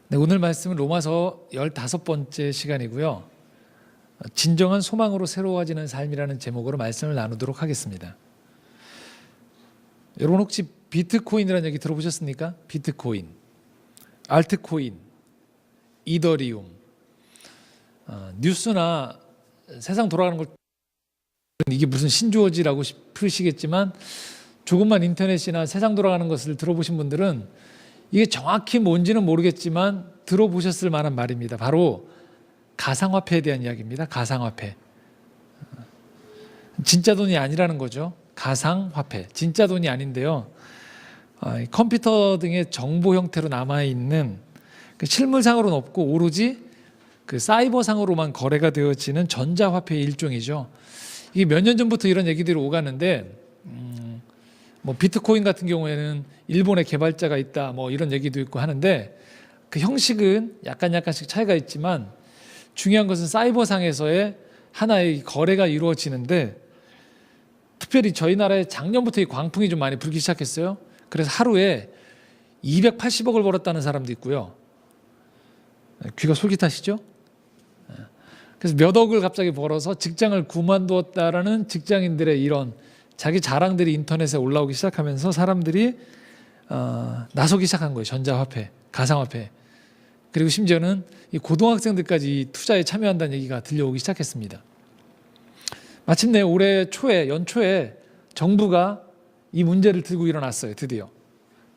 네, 오늘 말씀은 로마서 15번째 시간이고요. 진정한 소망으로 새로워지는 삶이라는 제목으로 말씀을 나누도록 하겠습니다. 여러분 혹시 비트코인이라는 얘기 들어보셨습니까? 비트코인, 알트코인, 이더리움. 뉴스나 세상 돌아가는 걸 이게 무슨 신조어지라고 싶으시겠지만 조금만 인터넷이나 세상 돌아가는 것을 들어보신 분들은 이게 정확히 뭔지는 모르겠지만 들어보셨을 만한 말입니다. 바로 가상화폐에 대한 이야기입니다. 가상화폐. 진짜 돈이 아니라는 거죠. 가상화폐. 진짜 돈이 아닌데요. 컴퓨터 등의 정보 형태로 남아있는 실물상으로는 없고 오로지 그 사이버상으로만 거래가 되어지는 전자화폐의 일종이죠. 이게 몇 년 전부터 이런 얘기들이 오가는데 뭐 비트코인 같은 경우에는 일본에 개발자가 있다 뭐 이런 얘기도 있고 하는데 그 형식은 약간씩 차이가 있지만 중요한 것은 사이버상에서의 하나의 거래가 이루어지는데 특별히 저희 나라에 작년부터 이 광풍이 좀 많이 불기 시작했어요. 그래서 하루에 280억을 벌었다는 사람도 있고요. 귀가 솔깃하시죠? 그래서 몇 억을 갑자기 벌어서 직장을 그만두었다라는 직장인들의 이런 자기 자랑들이 인터넷에 올라오기 시작하면서 사람들이 나서기 시작한 거예요. 전자화폐, 가상화폐. 그리고 심지어는 이 고등학생들까지 투자에 참여한다는 얘기가 들려오기 시작했습니다. 마침내 올해 초에, 연초에 정부가 이 문제를 들고 일어났어요. 드디어.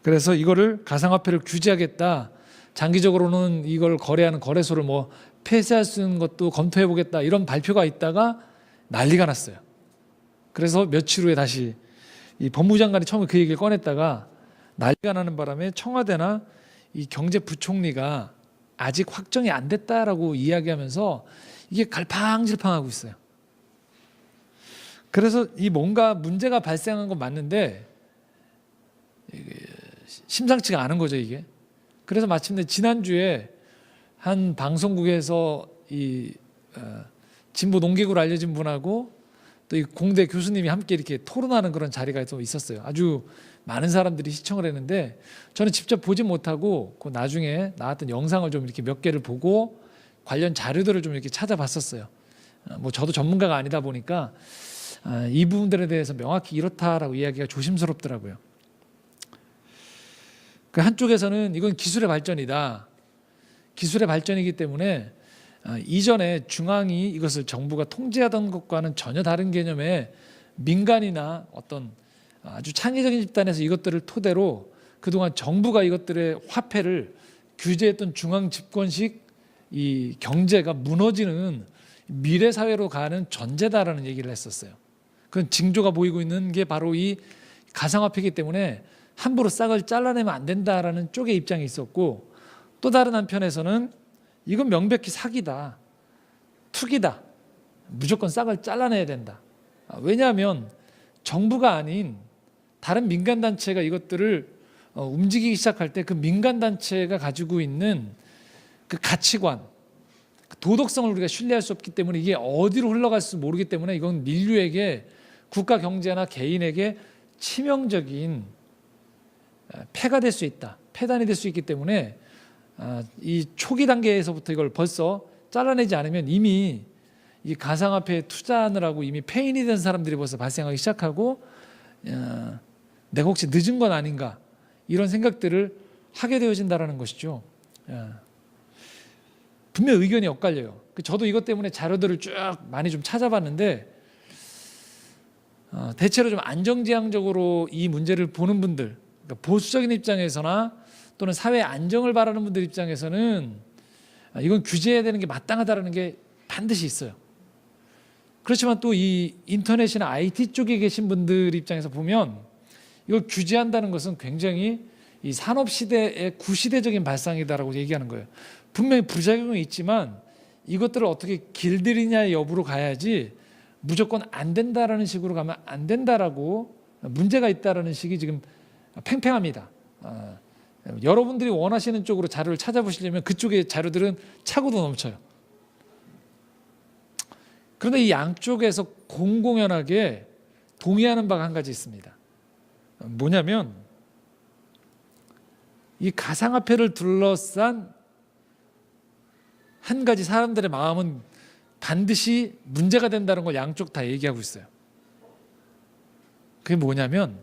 그래서 이거를 가상화폐를 규제하겠다. 장기적으로는 이걸 거래하는 거래소를 뭐 폐쇄할 수 있는 것도 검토해 보겠다. 이런 발표가 있다가 난리가 났어요. 그래서 며칠 후에 다시 이 법무장관이 처음에 그 얘기를 꺼냈다가 난리가 나는 바람에 청와대나 이 경제부총리가 아직 확정이 안 됐다라고 이야기하면서 이게 갈팡질팡하고 있어요. 그래서 이 뭔가 문제가 발생한 건 맞는데 심상치가 않은 거죠, 이게. 그래서 마침내 지난주에 한 방송국에서 이 진보 농객으로 알려진 분하고 또 이 공대 교수님이 함께 이렇게 토론하는 그런 자리가 또 있었어요. 아주 많은 사람들이 시청을 했는데 저는 직접 보지 못하고 그 나중에 나왔던 영상을 좀 이렇게 몇 개를 보고 관련 자료들을 좀 이렇게 찾아봤었어요. 뭐 저도 전문가가 아니다 보니까 이 부분들에 대해서 명확히 이렇다라고 이야기가 조심스럽더라고요. 그 한쪽에서는 이건 기술의 발전이다. 기술의 발전이기 때문에 이전에 중앙이 이것을 정부가 통제하던 것과는 전혀 다른 개념의 민간이나 어떤 아주 창의적인 집단에서 이것들을 토대로 그동안 정부가 이것들의 화폐를 규제했던 중앙 집권식 이 경제가 무너지는 미래 사회로 가는 전제다라는 얘기를 했었어요. 그건 징조가 보이고 있는 게 바로 이 가상화폐이기 때문에 함부로 싹을 잘라내면 안 된다라는 쪽의 입장이 있었고 또 다른 한편에서는 이건 명백히 사기다, 투기다, 무조건 싹을 잘라내야 된다. 왜냐하면 정부가 아닌 다른 민간단체가 이것들을 움직이기 시작할 때 그 민간단체가 가지고 있는 그 가치관, 도덕성을 우리가 신뢰할 수 없기 때문에 이게 어디로 흘러갈지 모르기 때문에 이건 인류에게 국가 경제나 개인에게 치명적인 폐가 될 수 있다, 폐단이 될 수 있기 때문에 이 초기 단계에서부터 이걸 벌써 잘라내지 않으면 이미 이 가상화폐에 투자하느라고 이미 폐인이 된 사람들이 벌써 발생하기 시작하고 내가 혹시 늦은 건 아닌가 이런 생각들을 하게 되어진다는 것이죠. 분명 의견이 엇갈려요. 저도 이것 때문에 자료들을 쭉 많이 좀 찾아봤는데 대체로 좀 안정지향적으로 이 문제를 보는 분들, 그러니까 보수적인 입장에서나 또는 사회 안정을 바라는 분들 입장에서는 이건 규제해야 되는 게 마땅하다는 게 반드시 있어요. 그렇지만 또 이 인터넷이나 IT 쪽에 계신 분들 입장에서 보면 이걸 규제한다는 것은 굉장히 이 산업시대의 구시대적인 발상이다라고 얘기하는 거예요. 분명히 부작용이 있지만 이것들을 어떻게 길들이냐의 여부로 가야지 무조건 안 된다라는 식으로 가면 안 된다라고 문제가 있다라는 식이 지금 팽팽합니다. 여러분들이 원하시는 쪽으로 자료를 찾아보시려면 그쪽의 자료들은 차고도 넘쳐요. 그런데 이 양쪽에서 공공연하게 동의하는 바가 한 가지 있습니다. 뭐냐면 이 가상화폐를 둘러싼 한 가지 사람들의 마음은 반드시 문제가 된다는 걸 양쪽 다 얘기하고 있어요. 그게 뭐냐면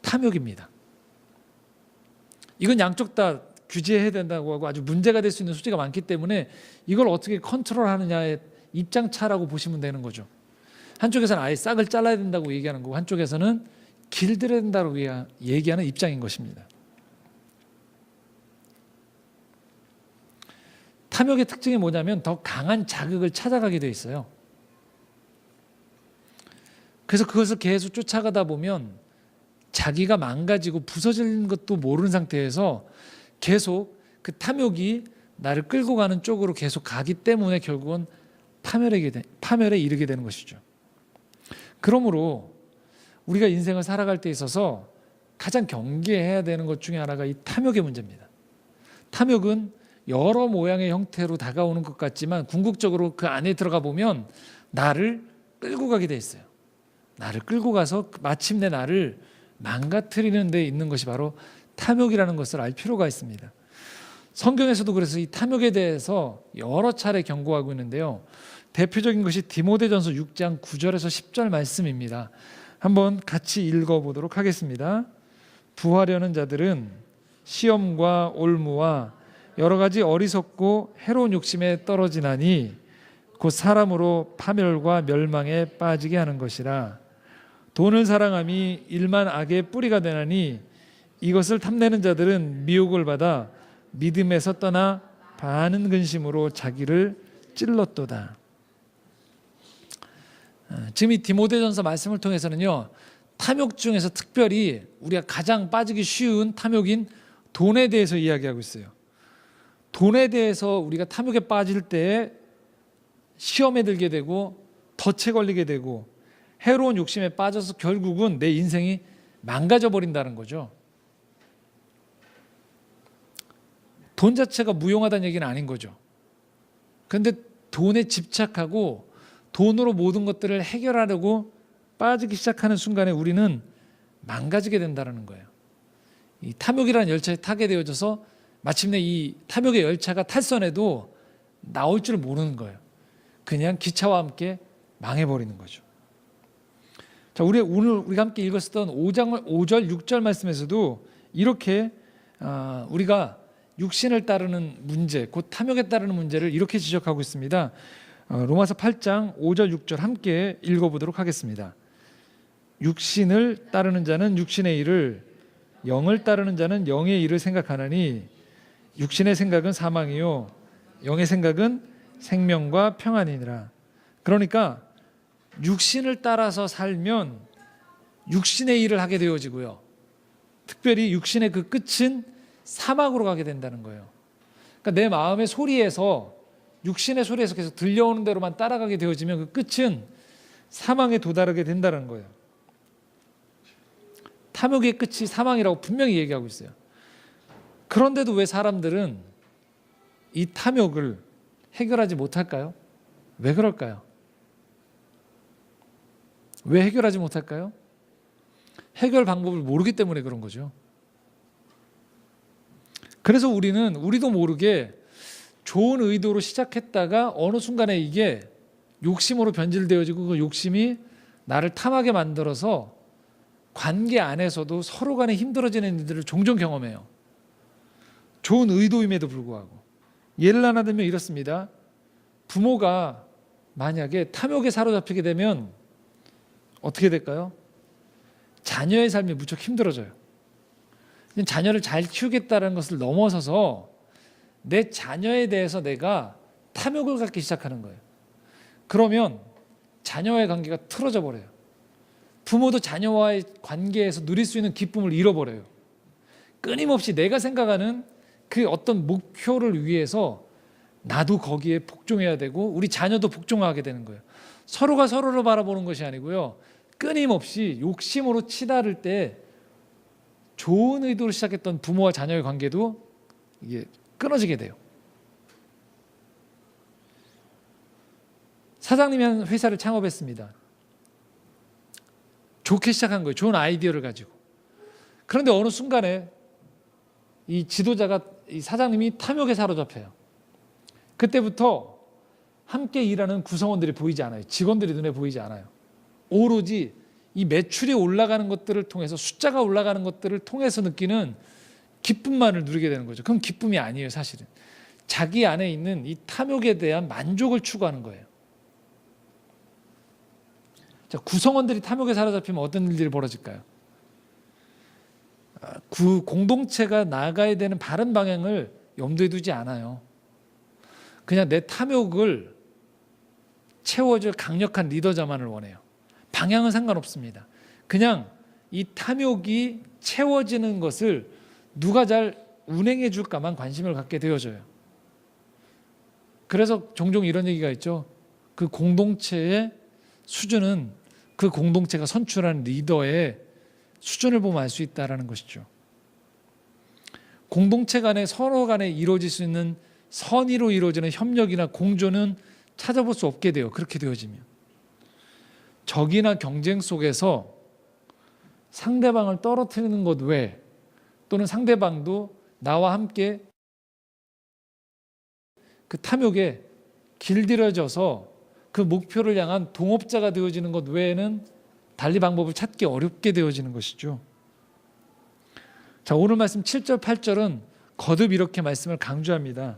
탐욕입니다. 이건 양쪽 다 규제해야 된다고 하고 아주 문제가 될 수 있는 소지가 많기 때문에 이걸 어떻게 컨트롤하느냐의 입장 차라고 보시면 되는 거죠. 한쪽에서는 아예 싹을 잘라야 된다고 얘기하는 거고 한쪽에서는 길들여야 된다고 얘기하는 입장인 것입니다. 탐욕의 특징이 뭐냐면 더 강한 자극을 찾아가게 돼 있어요. 그래서 그것을 계속 쫓아가다 보면 자기가 망가지고 부서지는 것도 모르는 상태에서 계속 그 탐욕이 나를 끌고 가는 쪽으로 계속 가기 때문에 결국은 파멸에 이르게 되는 것이죠. 그러므로 우리가 인생을 살아갈 때 있어서 가장 경계해야 되는 것 중에 하나가 이 탐욕의 문제입니다. 탐욕은 여러 모양의 형태로 다가오는 것 같지만 궁극적으로 그 안에 들어가 보면 나를 끌고 가게 돼 있어요. 나를 끌고 가서 마침내 나를 망가뜨리는 데 있는 것이 바로 탐욕이라는 것을 알 필요가 있습니다. 성경에서도 그래서 이 탐욕에 대해서 여러 차례 경고하고 있는데요. 대표적인 것이 디모데전서 6장 9절에서 10절 말씀입니다. 한번 같이 읽어보도록 하겠습니다. 부하려는 자들은 시험과 올무와 여러 가지 어리석고 해로운 욕심에 떨어지나니 곧 사람으로 파멸과 멸망에 빠지게 하는 것이라. 돈을 사랑함이 일만 악의 뿌리가 되나니 이것을 탐내는 자들은 미혹을 받아 믿음에서 떠나 반은 근심으로 자기를 찔렀도다. 지금 이 디모데전서 말씀을 통해서는요, 탐욕 중에서 특별히 우리가 가장 빠지기 쉬운 탐욕인 돈에 대해서 이야기하고 있어요. 돈에 대해서 우리가 탐욕에 빠질 때 시험에 들게 되고 덫에 걸리게 되고 해로운 욕심에 빠져서 결국은 내 인생이 망가져 버린다는 거죠. 돈 자체가 무용하다는 얘기는 아닌 거죠. 그런데 돈에 집착하고 돈으로 모든 것들을 해결하려고 빠지기 시작하는 순간에 우리는 망가지게 된다는 거예요. 이 탐욕이라는 열차에 타게 되어져서 마침내 이 탐욕의 열차가 탈선해도 나올 줄 모르는 거예요. 그냥 기차와 함께 망해버리는 거죠. 자, 오늘 우리가 함께 읽었던 5절, 6절 말씀에서도 이렇게 우리가 육신을 따르는 문제, 곧 탐욕에 따르는 문제를 이렇게 지적하고 있습니다. 로마서 8장 5절, 6절 함께 읽어보도록 하겠습니다. 육신을 따르는 자는 육신의 일을, 영을 따르는 자는 영의 일을 생각하나니 육신의 생각은 사망이요 영의 생각은 생명과 평안이니라. 그러니까 육신을 따라서 살면 육신의 일을 하게 되어지고요. 특별히 육신의 그 끝은 사망으로 가게 된다는 거예요. 그러니까 내 마음의 소리에서 육신의 소리에서 계속 들려오는 대로만 따라가게 되어지면 그 끝은 사망에 도달하게 된다는 거예요. 탐욕의 끝이 사망이라고 분명히 얘기하고 있어요. 그런데도 왜 사람들은 이 탐욕을 해결하지 못할까요? 왜 그럴까요? 왜 해결하지 못할까요? 해결 방법을 모르기 때문에 그런 거죠. 그래서 우리도 모르게 좋은 의도로 시작했다가 어느 순간에 이게 욕심으로 변질되어지고 그 욕심이 나를 탐하게 만들어서 관계 안에서도 서로 간에 힘들어지는 일들을 종종 경험해요. 좋은 의도임에도 불구하고. 예를 하나 들면 이렇습니다. 부모가 만약에 탐욕에 사로잡히게 되면 어떻게 될까요? 자녀의 삶이 무척 힘들어져요. 자녀를 잘 키우겠다는 것을 넘어서서 내 자녀에 대해서 내가 탐욕을 갖기 시작하는 거예요. 그러면 자녀와의 관계가 틀어져 버려요. 부모도 자녀와의 관계에서 누릴 수 있는 기쁨을 잃어버려요. 끊임없이 내가 생각하는 그 어떤 목표를 위해서 나도 거기에 복종해야 되고 우리 자녀도 복종하게 되는 거예요. 서로가 서로를 바라보는 것이 아니고요. 끊임없이 욕심으로 치달을 때 좋은 의도로 시작했던 부모와 자녀의 관계도 이게 끊어지게 돼요. 사장님이 한 회사를 창업했습니다. 좋게 시작한 거예요. 좋은 아이디어를 가지고. 그런데 어느 순간에 이 지도자가 이 사장님이 탐욕에 사로잡혀요. 그때부터 함께 일하는 구성원들이 보이지 않아요. 직원들이 눈에 보이지 않아요. 오로지 이 매출이 올라가는 것들을 통해서, 숫자가 올라가는 것들을 통해서 느끼는 기쁨만을 누리게 되는 거죠. 그건 기쁨이 아니에요, 사실은. 자기 안에 있는 이 탐욕에 대한 만족을 추구하는 거예요. 자, 구성원들이 탐욕에 사로잡히면 어떤 일들이 벌어질까요? 공동체가 나아가야 되는 바른 방향을 염두에 두지 않아요. 그냥 내 탐욕을 채워줄 강력한 리더자만을 원해요. 방향은 상관없습니다. 그냥 이 탐욕이 채워지는 것을 누가 잘 운행해 줄까만 관심을 갖게 되어져요. 그래서 종종 이런 얘기가 있죠. 그 공동체의 수준은 그 공동체가 선출한 리더의 수준을 보면 알 수 있다는 것이죠. 공동체 간에 서로 간에 이루어질 수 있는 선의로 이루어지는 협력이나 공존은 찾아볼 수 없게 돼요. 그렇게 되어지면. 적이나 경쟁 속에서 상대방을 떨어뜨리는 것 외에, 또는 상대방도 나와 함께 그 탐욕에 길들여져서 그 목표를 향한 동업자가 되어지는 것 외에는 달리 방법을 찾기 어렵게 되어지는 것이죠. 자, 오늘 말씀 7절, 8절은 거듭 이렇게 말씀을 강조합니다.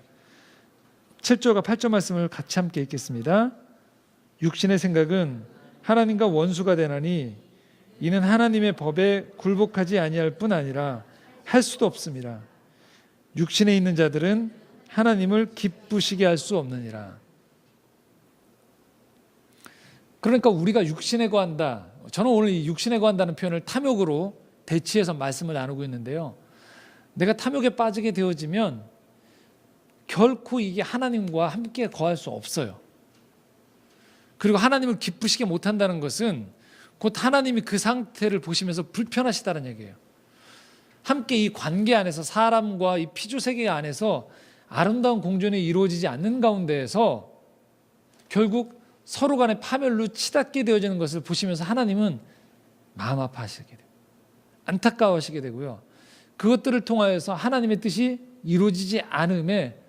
7절과 8절 말씀을 같이 함께 읽겠습니다. 육신의 생각은 하나님과 원수가 되나니 이는 하나님의 법에 굴복하지 아니할 뿐 아니라 할 수도 없습니다. 육신에 있는 자들은 하나님을 기쁘시게 할 수 없느니라. 그러니까 우리가 육신에 거한다. 저는 오늘 이 육신에 거한다는 표현을 탐욕으로 대치해서 말씀을 나누고 있는데요. 내가 탐욕에 빠지게 되어지면 결코 이게 하나님과 함께 거할 수 없어요. 그리고 하나님을 기쁘시게 못한다는 것은 곧 하나님이 그 상태를 보시면서 불편하시다는 얘기예요. 함께 이 관계 안에서, 사람과 이 피조 세계 안에서 아름다운 공존이 이루어지지 않는 가운데에서 결국 서로 간의 파멸로 치닫게 되어지는 것을 보시면서 하나님은 마음 아파하시게 돼요. 안타까워하시게 되고요. 그것들을 통하여서 하나님의 뜻이 이루어지지 않음에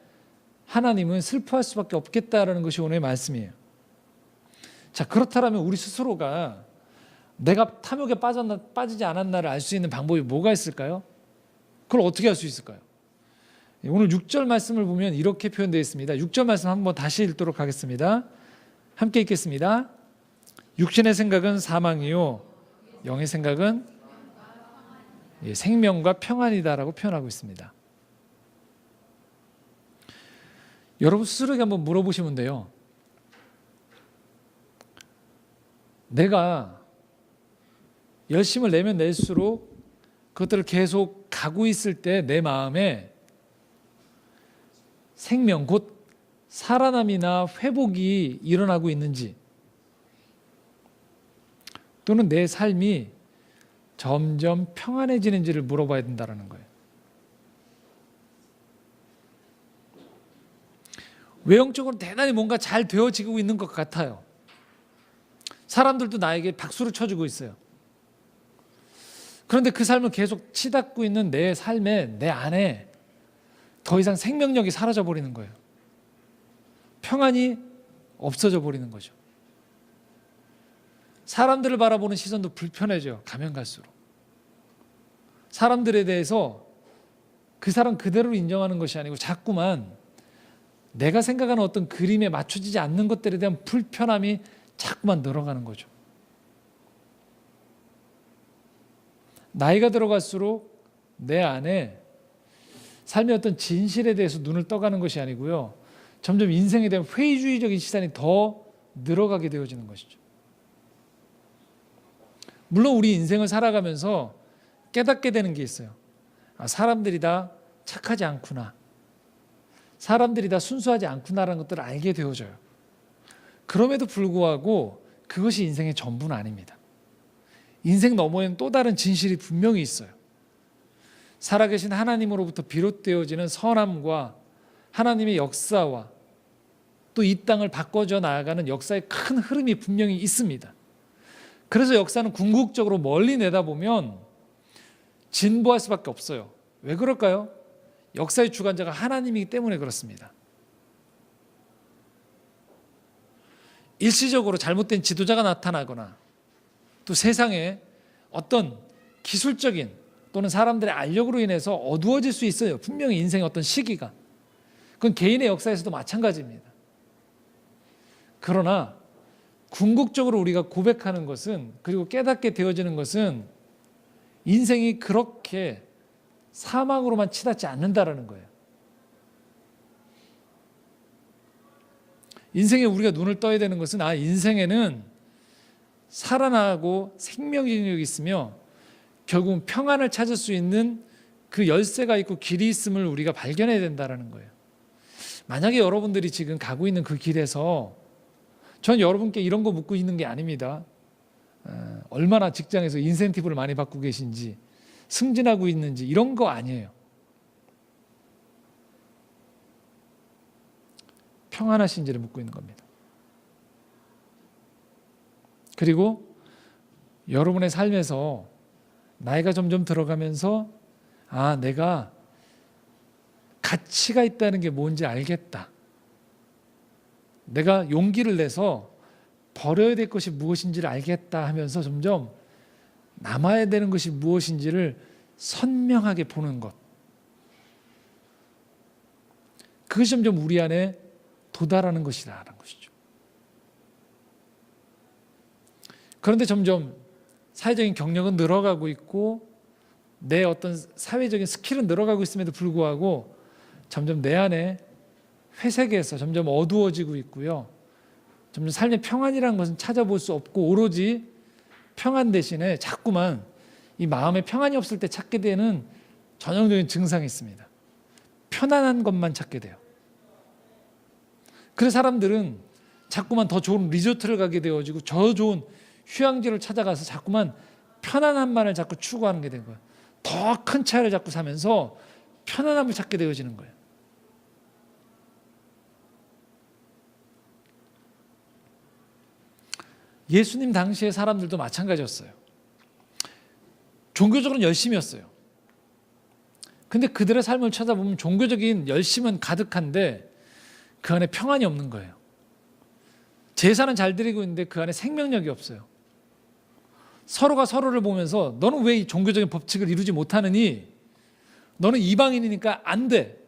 하나님은 슬퍼할 수밖에 없겠다라는 것이 오늘의 말씀이에요. 자, 그렇다면 우리 스스로가 내가 탐욕에 빠지지 않았나를 알 수 있는 방법이 뭐가 있을까요? 그걸 어떻게 할 수 있을까요? 오늘 6절 말씀을 보면 이렇게 표현되어 있습니다. 6절 말씀 한번 다시 읽도록 하겠습니다. 함께 읽겠습니다. 육신의 생각은 사망이요 영의 생각은 생명과 평안이다라고 표현하고 있습니다. 여러분 스스로에게 한번 물어보시면 돼요. 내가 열심을 내면 낼수록 그것들을 계속 가고 있을 때 내 마음에 생명, 곧 살아남이나 회복이 일어나고 있는지, 또는 내 삶이 점점 평안해지는지를 물어봐야 된다는 거예요. 외형적으로 대단히 뭔가 잘 되어지고 있는 것 같아요. 사람들도 나에게 박수를 쳐주고 있어요. 그런데 그 삶을 계속 치닫고 있는 내 삶에, 내 안에 더 이상 생명력이 사라져 버리는 거예요. 평안이 없어져 버리는 거죠. 사람들을 바라보는 시선도 불편해져요. 가면 갈수록. 사람들에 대해서 그 사람 그대로 인정하는 것이 아니고 자꾸만 내가 생각하는 어떤 그림에 맞춰지지 않는 것들에 대한 불편함이 자꾸만 늘어가는 거죠. 나이가 들어갈수록 내 안에 삶의 어떤 진실에 대해서 눈을 떠가는 것이 아니고요. 점점 인생에 대한 회의주의적인 시선이 더 늘어가게 되어지는 것이죠. 물론 우리 인생을 살아가면서 깨닫게 되는 게 있어요. 사람들이 다 착하지 않구나. 사람들이 다 순수하지 않구나라는 것들을 알게 되어져요. 그럼에도 불구하고 그것이 인생의 전부는 아닙니다. 인생 너머에는 또 다른 진실이 분명히 있어요. 살아계신 하나님으로부터 비롯되어지는 선함과 하나님의 역사와 또 이 땅을 바꿔줘 나아가는 역사의 큰 흐름이 분명히 있습니다. 그래서 역사는 궁극적으로 멀리 내다보면 진보할 수밖에 없어요. 왜 그럴까요? 역사의 주관자가 하나님이기 때문에 그렇습니다. 일시적으로 잘못된 지도자가 나타나거나 또 세상에 어떤 기술적인 또는 사람들의 알력으로 인해서 어두워질 수 있어요. 분명히 인생의 어떤 시기가. 그건 개인의 역사에서도 마찬가지입니다. 그러나 궁극적으로 우리가 고백하는 것은, 그리고 깨닫게 되어지는 것은 인생이 그렇게 사망으로만 치닫지 않는다라는 거예요. 인생에 우리가 눈을 떠야 되는 것은 인생에는 살아나고 생명력이 있으며 결국은 평안을 찾을 수 있는 그 열쇠가 있고 길이 있음을 우리가 발견해야 된다는 거예요. 만약에 여러분들이 지금 가고 있는 그 길에서, 전 여러분께 이런 거 묻고 있는 게 아닙니다. 얼마나 직장에서 인센티브를 많이 받고 계신지, 승진하고 있는지, 이런 거 아니에요. 평안하신지를 묻고 있는 겁니다. 그리고 여러분의 삶에서 나이가 점점 들어가면서 내가 가치가 있다는 게 뭔지 알겠다. 내가 용기를 내서 버려야 될 것이 무엇인지를 알겠다 하면서 점점 남아야 되는 것이 무엇인지를 선명하게 보는 것. 그것이 점점 우리 안에 도달하는 것이라는 것이죠. 그런데 점점 사회적인 경력은 늘어가고 있고 내 어떤 사회적인 스킬은 늘어가고 있음에도 불구하고 점점 내 안에 회색에서 점점 어두워지고 있고요. 점점 삶의 평안이라는 것은 찾아볼 수 없고 오로지 평안 대신에 자꾸만 이 마음에 평안이 없을 때 찾게 되는 전형적인 증상이 있습니다. 편안한 것만 찾게 돼요. 그래서 사람들은 자꾸만 더 좋은 리조트를 가게 되어지고 더 좋은 휴양지를 찾아가서 자꾸만 편안함만을 자꾸 추구하는 게 된 거예요. 더 큰 차를 자꾸 사면서 편안함을 찾게 되어지는 거예요. 예수님 당시의 사람들도 마찬가지였어요. 종교적으로는 열심이었어요. 근데 그들의 삶을 찾아보면 종교적인 열심은 가득한데 그 안에 평안이 없는 거예요. 제사는 잘 드리고 있는데 그 안에 생명력이 없어요. 서로가 서로를 보면서 너는 왜 이 종교적인 법칙을 이루지 못하느니? 너는 이방인이니까 안 돼.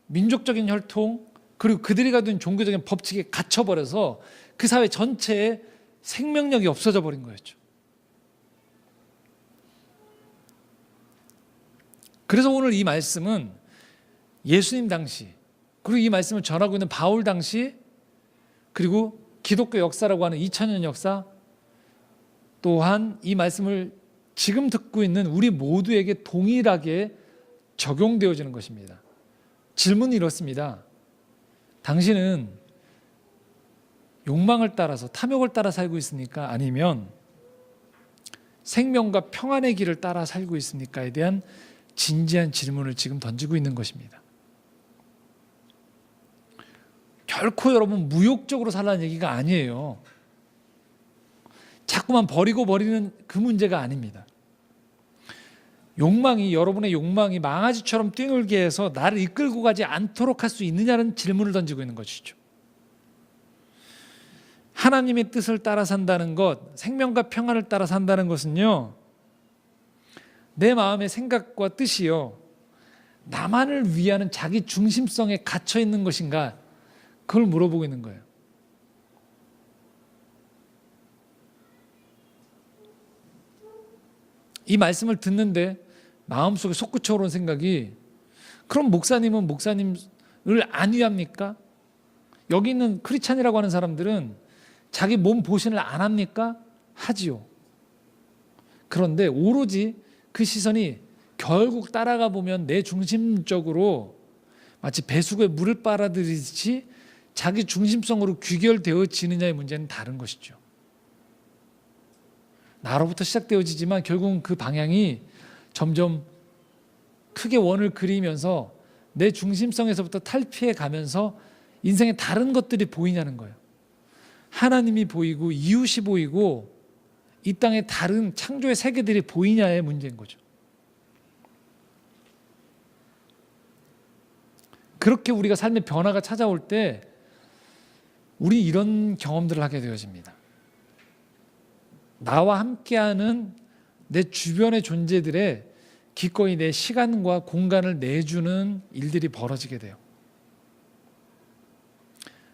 민족적인 혈통, 그리고 그들이 가진 종교적인 법칙에 갇혀버려서 그 사회 전체에 생명력이 없어져 버린 거였죠. 그래서 오늘 이 말씀은 예수님 당시, 그리고 이 말씀을 전하고 있는 바울 당시, 그리고 기독교 역사라고 하는 2000년 역사, 또한 이 말씀을 지금 듣고 있는 우리 모두에게 동일하게 적용되어지는 것입니다. 질문이 이렇습니다. 당신은 욕망을 따라서, 탐욕을 따라 살고 있습니까? 아니면 생명과 평안의 길을 따라 살고 있습니까에 대한 진지한 질문을 지금 던지고 있는 것입니다. 결코 여러분 무욕적으로 살라는 얘기가 아니에요. 자꾸만 버리는 그 문제가 아닙니다. 여러분의 욕망이 망아지처럼 뛰놀게 해서 나를 이끌고 가지 않도록 할 수 있느냐는 질문을 던지고 있는 것이죠. 하나님의 뜻을 따라 산다는 것, 생명과 평안을 따라 산다는 것은요, 내 마음의 생각과 뜻이요, 나만을 위하는 자기 중심성에 갇혀 있는 것인가, 그걸 물어보고 있는 거예요. 이 말씀을 듣는데 마음속에 솟구쳐 오르는 생각이, 그럼 목사님은 목사님을 안위합니까? 여기 있는 크리스찬이라고 하는 사람들은 자기 몸 보신을 안 합니까? 하지요. 그런데 오로지 그 시선이 결국 따라가 보면 내 중심적으로 마치 배수구에 물을 빨아들이듯이 자기 중심성으로 귀결되어지느냐의 문제는 다른 것이죠. 나로부터 시작되어지지만 결국은 그 방향이 점점 크게 원을 그리면서 내 중심성에서부터 탈피해 가면서 인생에 다른 것들이 보이냐는 거예요. 하나님이 보이고 이웃이 보이고 이 땅에 다른 창조의 세계들이 보이냐의 문제인 거죠. 그렇게 우리가 삶의 변화가 찾아올 때 우리 이런 경험들을 하게 되어집니다. 나와 함께하는 내 주변의 존재들의 기꺼이 내 시간과 공간을 내주는 일들이 벌어지게 돼요.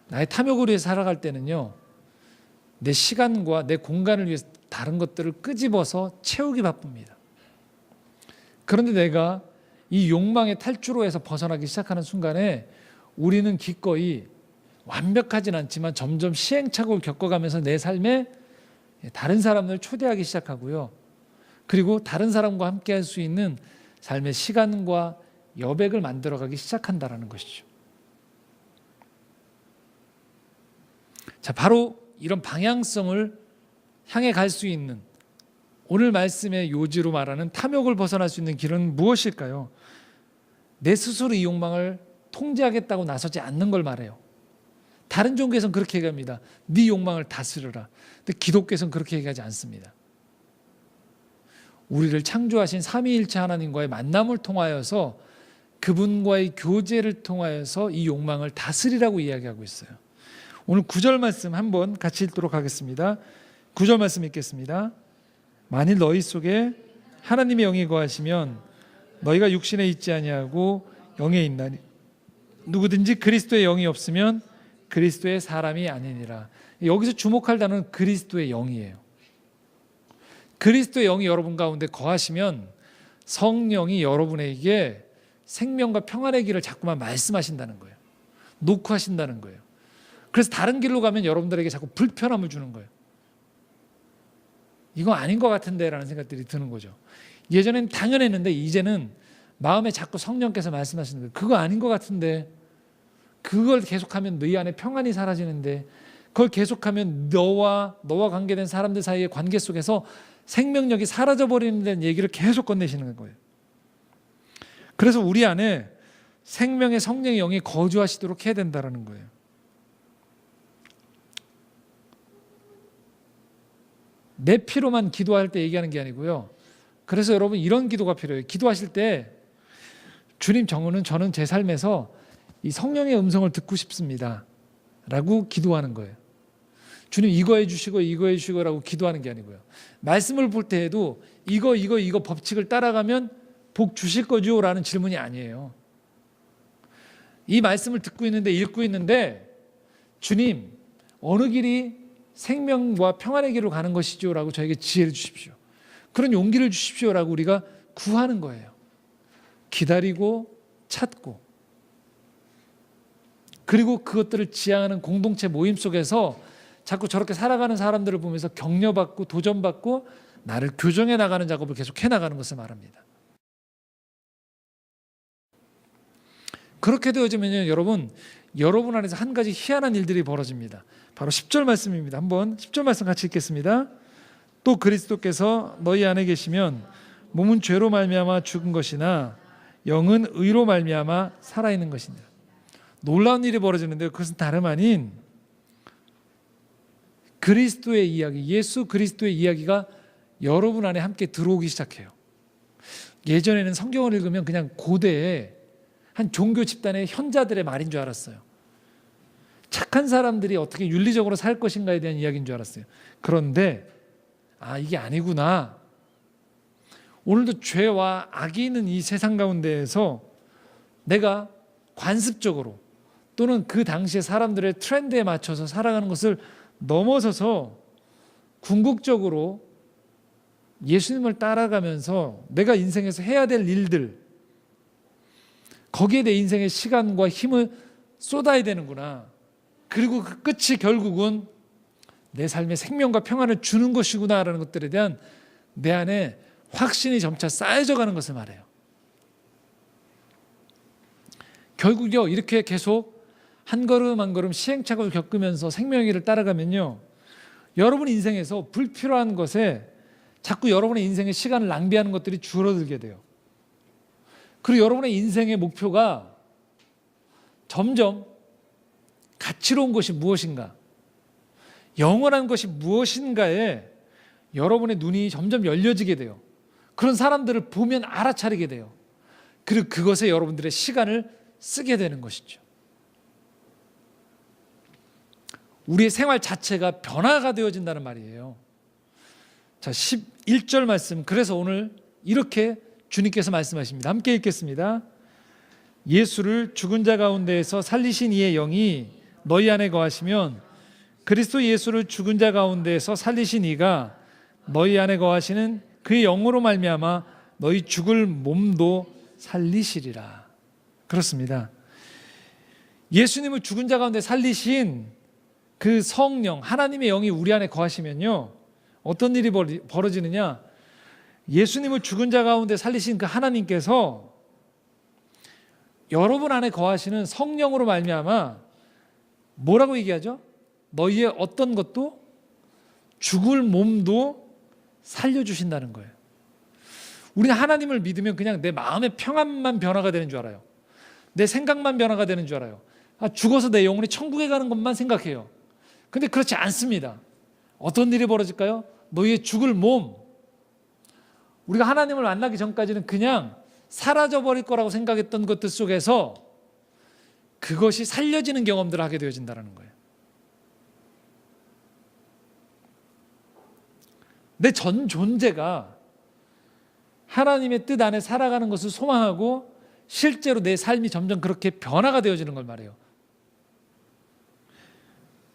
나의 탐욕을 위해 살아갈 때는요, 내 시간과 내 공간을 위해서 다른 것들을 끄집어서 채우기 바쁩니다. 그런데 내가 이 욕망의 탈주로에서 벗어나기 시작하는 순간에 우리는 기꺼이 완벽하진 않지만 점점 시행착오를 겪어가면서 내 삶에 다른 사람을 초대하기 시작하고요. 그리고 다른 사람과 함께 할 수 있는 삶의 시간과 여백을 만들어가기 시작한다는 것이죠. 자, 바로 이런 방향성을 향해 갈 수 있는 오늘 말씀의 요지로 말하는 탐욕을 벗어날 수 있는 길은 무엇일까요? 내 스스로 이 욕망을 통제하겠다고 나서지 않는 걸 말해요. 다른 종교에서는 그렇게 얘기합니다. 네 욕망을 다스려라. 근데 기독교에서는 그렇게 얘기하지 않습니다. 우리를 창조하신 삼위일체 하나님과의 만남을 통하여서 그분과의 교제를 통하여서 이 욕망을 다스리라고 이야기하고 있어요. 오늘 9절 말씀 한번 같이 읽도록 하겠습니다. 9절 말씀 읽겠습니다. 만일 너희 속에 하나님의 영이 거하시면 너희가 육신에 있지 아니하고 영에 있나니 누구든지 그리스도의 영이 없으면 그리스도의 사람이 아니니라. 여기서 주목할 단어는 그리스도의 영이에요. 그리스도의 영이 여러분 가운데 거하시면 성령이 여러분에게 생명과 평안의 길을 자꾸만 말씀하신다는 거예요. 녹화하신다는 거예요. 그래서 다른 길로 가면 여러분들에게 자꾸 불편함을 주는 거예요. 이거 아닌 것 같은데 라는 생각들이 드는 거죠. 예전엔 당연했는데 이제는 마음에 자꾸 성령께서 말씀하시는 거예요. 그거 아닌 것 같은데, 그걸 계속하면 너희 안에 평안이 사라지는데, 그걸 계속하면 너와 관계된 사람들 사이의 관계 속에서 생명력이 사라져버리는 데는 얘기를 계속 건네시는 거예요. 그래서 우리 안에 생명의 성령의 영이 거주하시도록 해야 된다는 거예요. 내 피로만 기도할 때 얘기하는 게 아니고요. 그래서 여러분 이런 기도가 필요해요. 기도하실 때 주님, 저는 제 삶에서 이 성령의 음성을 듣고 싶습니다 라고 기도하는 거예요. 주님 이거 해주시고 이거 해주시고 라고 기도하는 게 아니고요. 말씀을 볼 때에도 이거 법칙을 따라가면 복 주실 거죠? 라는 질문이 아니에요. 이 말씀을 듣고 있는데, 읽고 있는데, 주님 어느 길이 생명과 평안의 길로 가는 것이죠? 라고 저에게 지혜를 주십시오. 그런 용기를 주십시오 라고 우리가 구하는 거예요. 기다리고 찾고, 그리고 그것들을 지향하는 공동체 모임 속에서 자꾸 저렇게 살아가는 사람들을 보면서 격려받고 도전받고 나를 교정해 나가는 작업을 계속 해나가는 것을 말합니다. 그렇게 되어지면 여러분 안에서 한 가지 희한한 일들이 벌어집니다. 바로 10절 말씀입니다. 한번 10절 말씀 같이 읽겠습니다. 또 그리스도께서 너희 안에 계시면 몸은 죄로 말미암아 죽은 것이나 영은 의로 말미암아 살아있는 것이니라. 놀라운 일이 벌어지는데요. 그것은 다름 아닌 그리스도의 이야기, 예수 그리스도의 이야기가 여러분 안에 함께 들어오기 시작해요. 예전에는 성경을 읽으면 그냥 고대의 한 종교 집단의 현자들의 말인 줄 알았어요. 착한 사람들이 어떻게 윤리적으로 살 것인가에 대한 이야기인 줄 알았어요. 그런데 이게 아니구나. 오늘도 죄와 악이 있는 이 세상 가운데에서 내가 관습적으로 또는 그 당시의 사람들의 트렌드에 맞춰서 살아가는 것을 넘어서서 궁극적으로 예수님을 따라가면서 내가 인생에서 해야 될 일들, 거기에 내 인생의 시간과 힘을 쏟아야 되는구나. 그리고 그 끝이 결국은 내 삶에 생명과 평안을 주는 것이구나라는 것들에 대한 내 안에 확신이 점차 쌓여져 가는 것을 말해요. 결국요, 이렇게 계속 한 걸음 한 걸음 시행착오를 겪으면서 생명의 길을 따라가면요, 여러분 인생에서 불필요한 것에 자꾸 여러분의 인생의 시간을 낭비하는 것들이 줄어들게 돼요. 그리고 여러분의 인생의 목표가 점점 가치로운 것이 무엇인가, 영원한 것이 무엇인가에 여러분의 눈이 점점 열려지게 돼요. 그런 사람들을 보면 알아차리게 돼요. 그리고 그것에 여러분들의 시간을 쓰게 되는 것이죠. 우리의 생활 자체가 변화가 되어진다는 말이에요. 자, 11절 말씀. 그래서 오늘 이렇게 주님께서 말씀하십니다. 함께 읽겠습니다. 예수를 죽은 자 가운데에서 살리신 이의 영이 너희 안에 거하시면 그리스도 예수를 죽은 자 가운데에서 살리신 이가 너희 안에 거하시는 그의 영으로 말미암아 너희 죽을 몸도 살리시리라. 그렇습니다. 예수님을 죽은 자 가운데 살리신 그 성령, 하나님의 영이 우리 안에 거하시면요, 어떤 일이 벌어지느냐? 예수님을 죽은 자 가운데 살리신 그 하나님께서 여러분 안에 거하시는 성령으로 말미암아 뭐라고 얘기하죠? 너희의 어떤 것도 죽을 몸도 살려주신다는 거예요. 우리는 하나님을 믿으면 그냥 내 마음의 평안만 변화가 되는 줄 알아요. 내 생각만 변화가 되는 줄 알아요. 죽어서 내 영혼이 천국에 가는 것만 생각해요. 근데 그렇지 않습니다. 어떤 일이 벌어질까요? 너희의 죽을 몸, 우리가 하나님을 만나기 전까지는 그냥 사라져버릴 거라고 생각했던 것들 속에서 그것이 살려지는 경험들을 하게 되어진다는 거예요. 내 전 존재가 하나님의 뜻 안에 살아가는 것을 소망하고 실제로 내 삶이 점점 그렇게 변화가 되어지는 걸 말해요.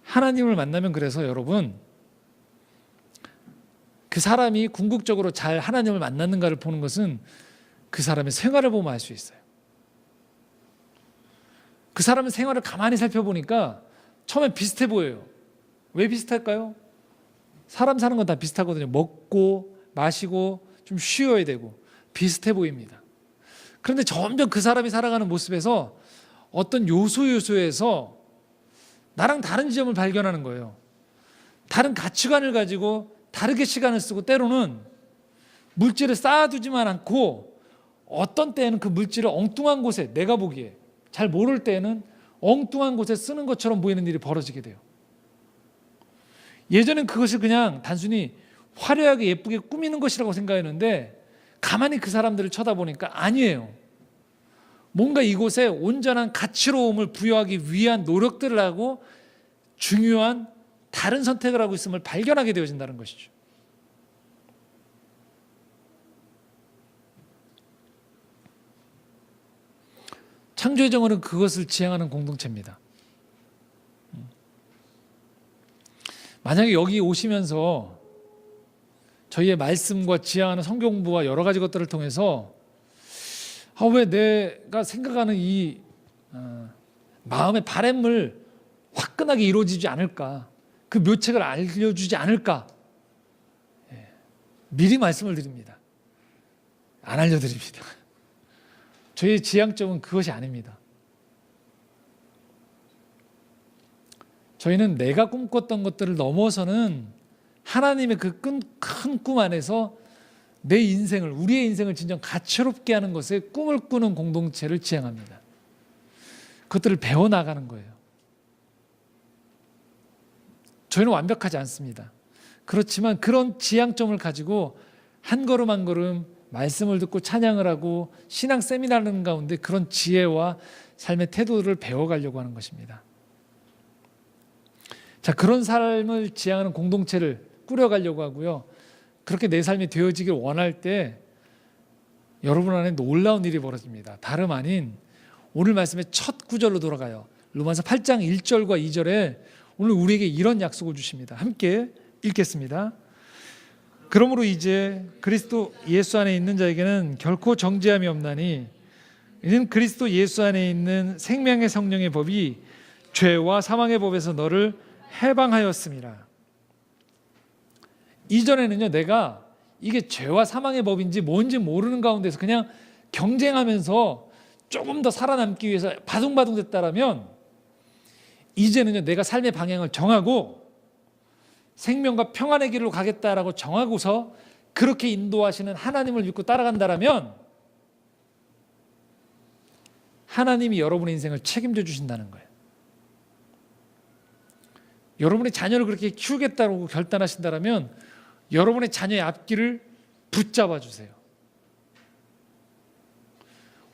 하나님을 만나면 그래서 여러분, 그 사람이 궁극적으로 잘 하나님을 만났는가를 보는 것은 그 사람의 생활을 보면 알 수 있어요. 그 사람의 생활을 가만히 살펴보니까 처음엔 비슷해 보여요. 왜 비슷할까요? 사람 사는 건 다 비슷하거든요. 먹고 마시고 좀 쉬어야 되고 비슷해 보입니다. 그런데 점점 그 사람이 살아가는 모습에서 어떤 요소에서 나랑 다른 지점을 발견하는 거예요. 다른 가치관을 가지고 다르게 시간을 쓰고 때로는 물질을 쌓아두지만 않고 어떤 때에는 그 물질을 엉뚱한 곳에, 내가 보기에 잘 모를 때에는 엉뚱한 곳에 쓰는 것처럼 보이는 일이 벌어지게 돼요. 예전엔 그것을 그냥 단순히 화려하게 예쁘게 꾸미는 것이라고 생각했는데 가만히 그 사람들을 쳐다보니까 아니에요. 뭔가 이곳에 온전한 가치로움을 부여하기 위한 노력들을 하고 중요한 다른 선택을 하고 있음을 발견하게 되어진다는 것이죠. 창조의 정원은 그것을 지향하는 공동체입니다. 만약에 여기 오시면서 저희의 말씀과 지향하는 성경 공부와 여러 가지 것들을 통해서 왜 내가 생각하는 이 마음의 바램을 화끈하게 이루어지지 않을까, 그 묘책을 알려주지 않을까, 미리 말씀을 드립니다. 안 알려드립니다. 저희의 지향점은 그것이 아닙니다. 저희는 내가 꿈꿨던 것들을 넘어서는 하나님의 그 큰 꿈 안에서 내 인생을, 우리의 인생을 진정 가치롭게 하는 것에 꿈을 꾸는 공동체를 지향합니다. 그것들을 배워나가는 거예요. 저희는 완벽하지 않습니다. 그렇지만 그런 지향점을 가지고 한 걸음 한 걸음 말씀을 듣고 찬양을 하고 신앙 세미나하는 가운데 그런 지혜와 삶의 태도를 배워가려고 하는 것입니다. 자, 그런 삶을 지향하는 공동체를 꾸려가려고 하고요. 그렇게 내 삶이 되어지길 원할 때 여러분 안에 놀라운 일이 벌어집니다. 다름 아닌 오늘 말씀의 첫 구절로 돌아가요. 로마서 8장 1절과 2절에 오늘 우리에게 이런 약속을 주십니다. 함께 읽겠습니다. 그러므로 이제 그리스도 예수 안에 있는 자에게는 결코 정죄함이 없나니 이는 그리스도 예수 안에 있는 생명의 성령의 법이 죄와 사망의 법에서 너를 해방하였습니다. 이전에는요, 내가 이게 죄와 사망의 법인지 뭔지 모르는 가운데서 그냥 경쟁하면서 조금 더 살아남기 위해서 바둥바둥 됐다라면 이제는요, 내가 삶의 방향을 정하고 생명과 평안의 길로 가겠다라고 정하고서 그렇게 인도하시는 하나님을 믿고 따라간다라면 하나님이 여러분의 인생을 책임져 주신다는 거예요. 여러분의 자녀를 그렇게 키우겠다고 결단하신다면 여러분의 자녀의 앞길을 붙잡아 주세요.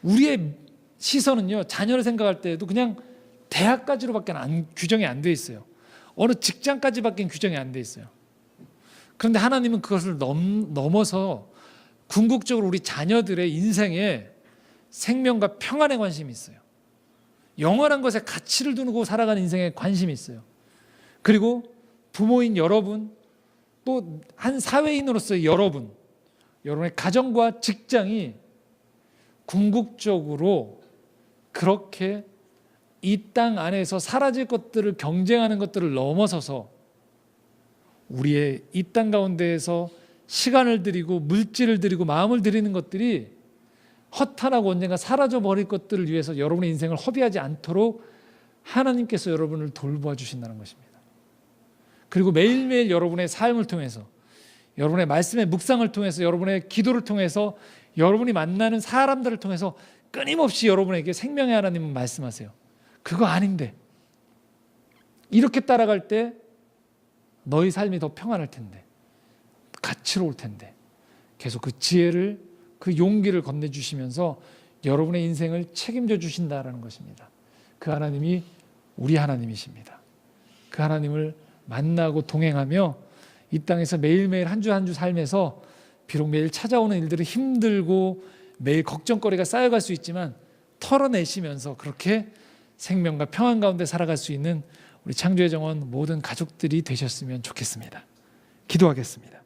우리의 시선은요, 자녀를 생각할 때에도 그냥 대학까지로밖에 규정이 안 돼 있어요. 어느 직장까지밖에 규정이 안 돼 있어요. 그런데 하나님은 그것을 넘어서 궁극적으로 우리 자녀들의 인생에 생명과 평안에 관심이 있어요. 영원한 것에 가치를 두고 살아가는 인생에 관심이 있어요. 그리고 부모인 여러분, 또 한 사회인으로서의 여러분의 가정과 직장이 궁극적으로 그렇게 이 땅 안에서 사라질 것들을 경쟁하는 것들을 넘어서서 우리의 이 땅 가운데에서 시간을 들이고 물질을 들이고 마음을 들이는 것들이 허탄하고 언젠가 사라져 버릴 것들을 위해서 여러분의 인생을 허비하지 않도록 하나님께서 여러분을 돌보아 주신다는 것입니다. 그리고 매일매일 여러분의 삶을 통해서, 여러분의 말씀의 묵상을 통해서, 여러분의 기도를 통해서, 여러분이 만나는 사람들을 통해서 끊임없이 여러분에게 생명의 하나님은 말씀하세요. 그거 아닌데, 이렇게 따라갈 때 너희 삶이 더 평안할 텐데, 가치로울 텐데, 계속 그 지혜를, 그 용기를 건네주시면서 여러분의 인생을 책임져 주신다라는 것입니다. 그 하나님이 우리 하나님이십니다. 그 하나님을 만나고 동행하며 이 땅에서 매일매일 한 주 한 주 삶에서 비록 매일 찾아오는 일들이 힘들고 매일 걱정거리가 쌓여갈 수 있지만 털어내시면서 그렇게 생명과 평안 가운데 살아갈 수 있는 우리 창조의 정원 모든 가족들이 되셨으면 좋겠습니다. 기도하겠습니다.